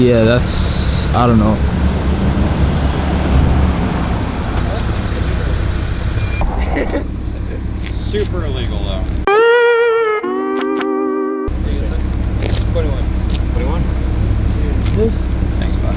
Yeah, that's, I don't know. Super illegal though. 21. This? Thanks, bud.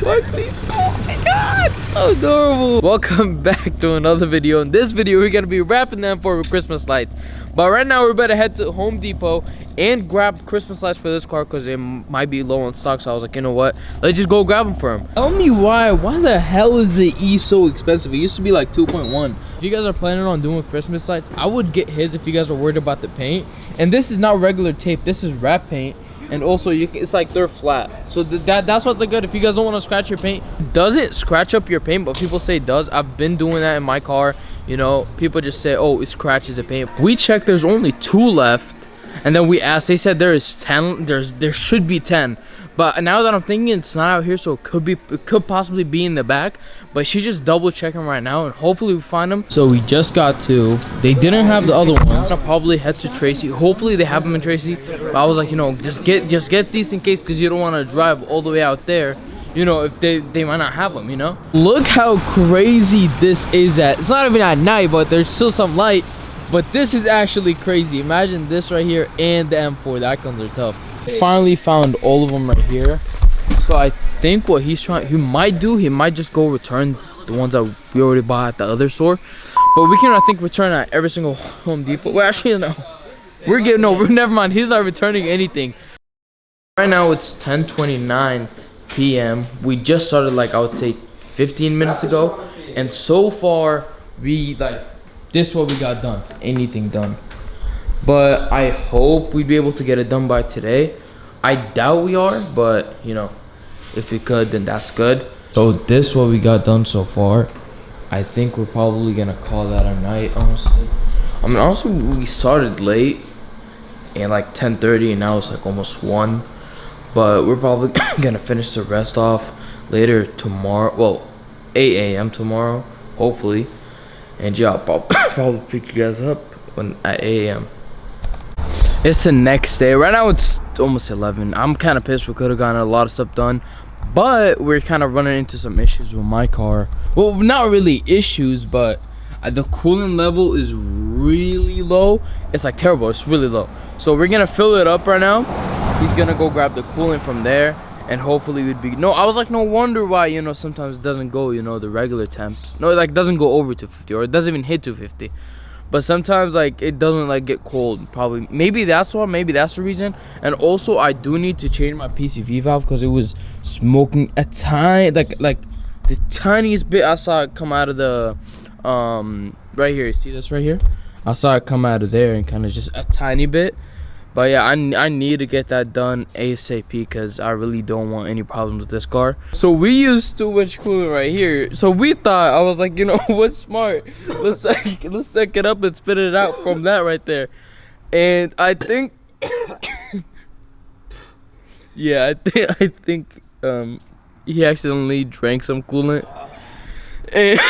Oh my god, so adorable. Welcome back to another video. In this video we're gonna be wrapping them for Christmas lights, but right now we're about to head to Home Depot and grab Christmas lights for this car because it might be low on stock. So I was like, you know what, let's just go grab them for him. Tell me why the hell is the E so expensive? It used to be like 2.1. If you guys are planning on doing Christmas lights, I would get his if you guys are worried about the paint. And this is not regular tape, this is wrap paint. And also it's like they're flat, so that's what they're good. If you guys don't want to scratch your paint, it doesn't scratch up your paint, but people say it does. I've been doing that in my car, you know. People just say, oh, it scratches the paint. We checked, there's only 2 left, and then we asked, they said there is 10. There should be 10, but now that I'm thinking, it's not out here, so it could possibly be in the back. But she's just double checking right now, and hopefully we find them. So we just got 2. They didn't have the other ones. I'll probably head to Tracy. Hopefully they have them in Tracy, but I was like, you know, just get these in case, because you don't want to drive all the way out there, you know, if they might not have them, you know. Look how crazy this is at. It's not even at night, but there's still some light. But this is actually crazy. Imagine this right here and the M4. The icons are tough. Finally found all of them right here. So I think what he might just go return the ones that we already bought at the other store. But we can, I think, return at every single Home Depot. Well, actually, no. Never mind. He's not returning anything. Right now it's 10:29 p.m. We just started, like, I would say 15 minutes ago. And so far, this is what we got done. Anything done. But I hope we'd be able to get it done by today. I doubt we are, but you know, if we could, then that's good. So this is what we got done so far. I think we're probably gonna call that a night, honestly. I mean, honestly, we started late and like 10:30, and now it's like almost 1. But we're probably gonna finish the rest off later tomorrow. Well, 8 a.m. tomorrow, hopefully. And yeah, I'll probably pick you guys up at 8 a.m. It's the next day. Right now it's almost 11. I'm kind of pissed. We could have gotten a lot of stuff done, but we're kind of running into some issues with my car. Well, not really issues, but the coolant level is really low. It's like terrible. It's really low. So we're gonna fill it up right now. He's gonna go grab the coolant from there, and hopefully we'd be I was like, no wonder why, you know, sometimes it doesn't go, you know, the regular temps. No, it like doesn't go over 250, or it doesn't even hit 250. But sometimes like it doesn't like get cold. Probably, maybe that's why, maybe that's the reason. And also I do need to change my PCV valve because it was smoking a tiny, like the tiniest bit. I saw it come out of the right here. You see this right here? I saw it come out of there and kind of just a tiny bit. But yeah, I need to get that done ASAP because I really don't want any problems with this car. So we used too much coolant right here. So we thought, I was like, you know what's smart? Let's suck it up and spit it out from that right there. And I think, yeah, I think he accidentally drank some coolant. And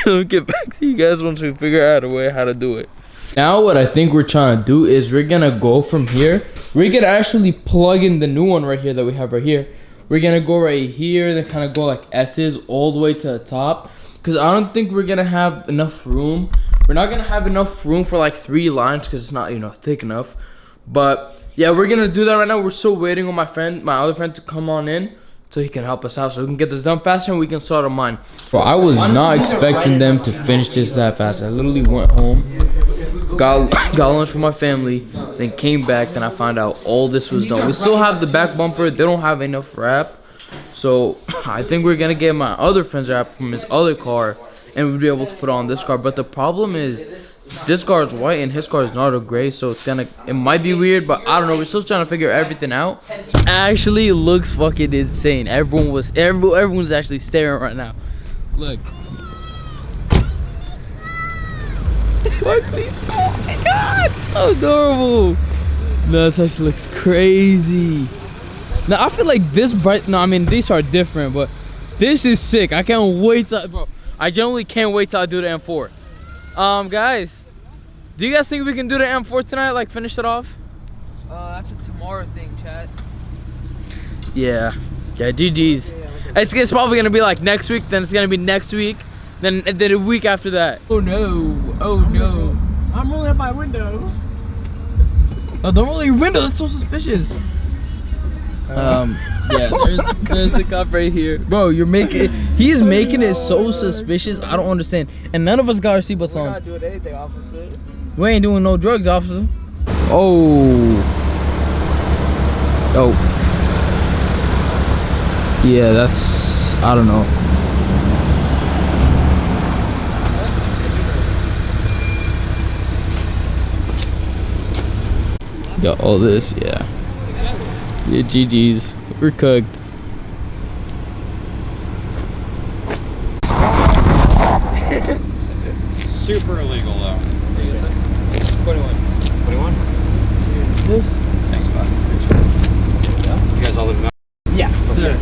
I'll get back to you guys once we figure out a way how to do it. Now what I think we're trying to do is we're gonna go from here. We're gonna actually plug in the new one right here that we have right here. We're gonna go right here, then kind of go like S's all the way to the top, because I don't think we're gonna have enough room. We're not gonna have enough room for like 3 lines because it's not, you know, thick enough. But yeah, we're gonna do that right now. We're still waiting on my other friend to come on in so he can help us out, so we can get this done faster and we can start on mine. Bro, I was not expecting them to finish this that fast. I literally went home, got lunch for my family, then came back, then I found out all this was done. We still have the back bumper. They don't have enough wrap, so I think we're gonna get my other friend's wrap from his other car and we'll be able to put it on this car. But the problem is this car is white and his car is not a gray, so it might be weird, but I don't know. We're still trying to figure everything out. Actually looks fucking insane. Everyone's actually staring right now. Look. Oh my god, so adorable. No, this actually looks crazy. Now I feel like this bright, no, I mean these are different, but this is sick. I can't wait to, bro, I genuinely can't wait till I do the M4. Guys, do you guys think we can do the M4 tonight, like finish it off? That's a tomorrow thing, chat. Yeah, GG's. It's probably gonna be like next week. Then it's gonna be next week. Then a week after that. Oh no! Oh no! I'm rolling up my window. Oh, don't roll your window. That's so suspicious. Yeah, there's a cop right here, bro. He's making it so suspicious. I don't understand. And none of us got our seatbelts on. We're not doing anything, officer. We ain't doing no drugs, officer. Oh. Oh. Yeah, that's, I don't know. Got all this, yeah. Yeah, GG's. We're cooked. Super illegal though. 21. 21? This? Thanks, bud. You guys all live in that? Yeah. Sir.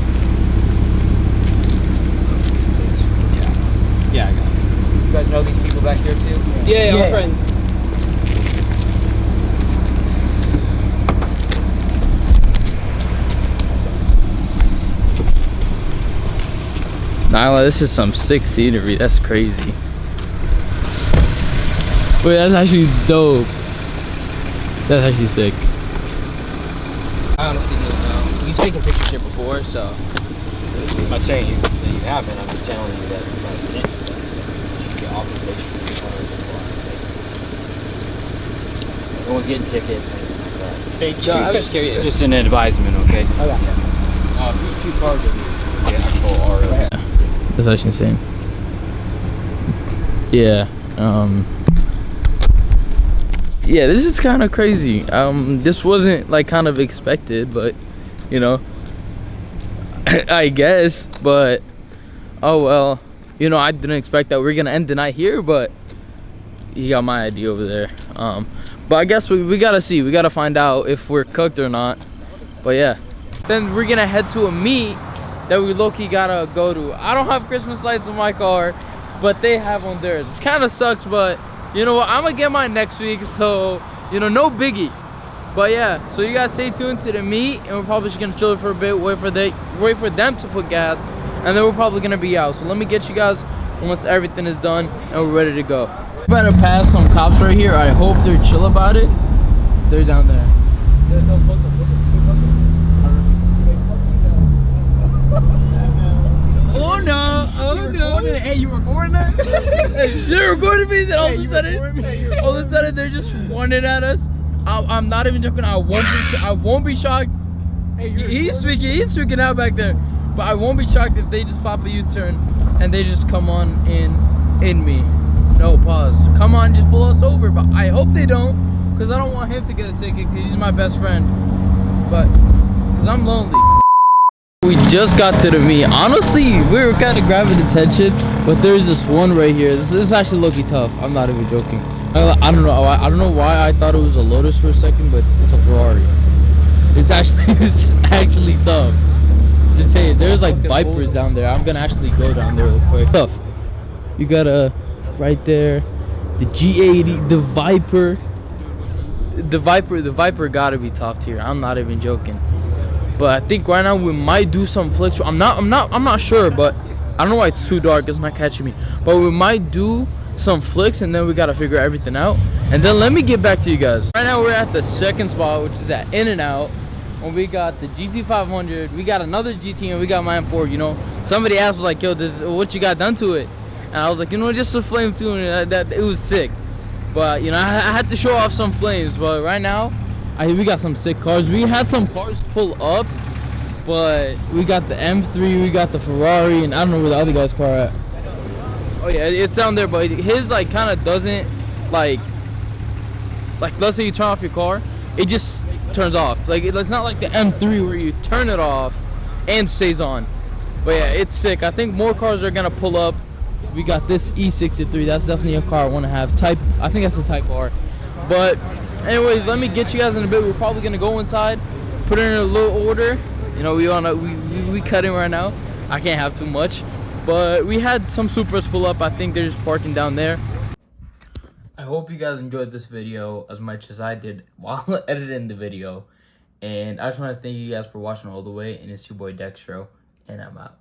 Yeah, I got it. You guys know these people back here too? Yeah, Yeah. I'm friends. Nyla, this is some sick scenery. That's crazy. Wait, that's actually dope. That's actually sick. I honestly didn't know. We've taken pictures here before, so. I'm not saying you, that you haven't, I'm just telling you that you guys can't. You should get authorization to be part of this law. No one's getting tickets or anything like that. No, I was just curious. Just an advisement, okay? Okay. Whose two cars are these? The actual ROs. That's actually insane. Yeah. Yeah, this is kind of crazy. This wasn't like kind of expected, but you know, I guess. But oh well, you know, I didn't expect that we're gonna end the night here, but you got my idea over there. But I guess we gotta see. We gotta find out if we're cooked or not. But yeah, then we're gonna head to a meet that we low-key gotta go to. I don't have Christmas lights in my car, but they have on theirs, which kind of sucks, but you know what, I'm gonna get mine next week, so you know, no biggie. But yeah, so you guys stay tuned to the meet, and we're probably just gonna chill for a bit, wait for them to put gas, and then we're probably gonna be out. So let me get you guys once everything is done and we're ready to go. Better pass some cops right here. I hope they're chill about it. They're down there. Oh no! Oh no! Hey, you recording that? They're recording me. Then all of a sudden, they're just running at us. I'm not even joking. I won't be shocked. Hey, He's freaking out back there. But I won't be shocked if they just pop a U-turn and they just come on in me. No, pause. Come on, just pull us over. But I hope they don't, because I don't want him to get a ticket, because he's my best friend. But because I'm lonely. We just got to the meet. Honestly, we were kind of grabbing attention, but there's this one right here. This is actually low-key tough. I'm not even joking. I don't know. I don't know why I thought it was a Lotus for a second, but it's a Ferrari. It's actually tough. Just say there's like Vipers down there. I'm gonna actually go down there real quick. Tough. You got right there, the G80, the Viper. The Viper gotta be top tier. I'm not even joking. But I think right now we might do some flicks. I'm not sure, but I don't know why it's too dark. It's not catching me. But we might do some flicks, and then we gotta figure everything out. And then let me get back to you guys. Right now we're at the second spot, which is at In-N-Out. And we got the GT500. We got another GT, and we got my M4. You know, somebody asked was like, "Yo, what you got done to it?" And I was like, you know, just a flame tune. That it was sick. But you know, I had to show off some flames. But right now, we got some sick cars. We had some cars pull up, but we got the M3, we got the Ferrari, and I don't know where the other guy's car at. Oh yeah, it's down there, but his like kind of doesn't like let's say you turn off your car, it just turns off. Like it's not like the M3 where you turn it off and stays on. But yeah, it's sick. I think more cars are gonna pull up. We got this E63. That's definitely a car I want to have. I think that's a Type R. But anyways, let me get you guys in a bit. We're probably gonna go inside, put it in a little order. You know, we cutting right now. I can't have too much, but we had some Supras pull up. I think they're just parking down there. I hope you guys enjoyed this video as much as I did while editing the video. And I just want to thank you guys for watching all the way. And it's your boy Dextro, and I'm out.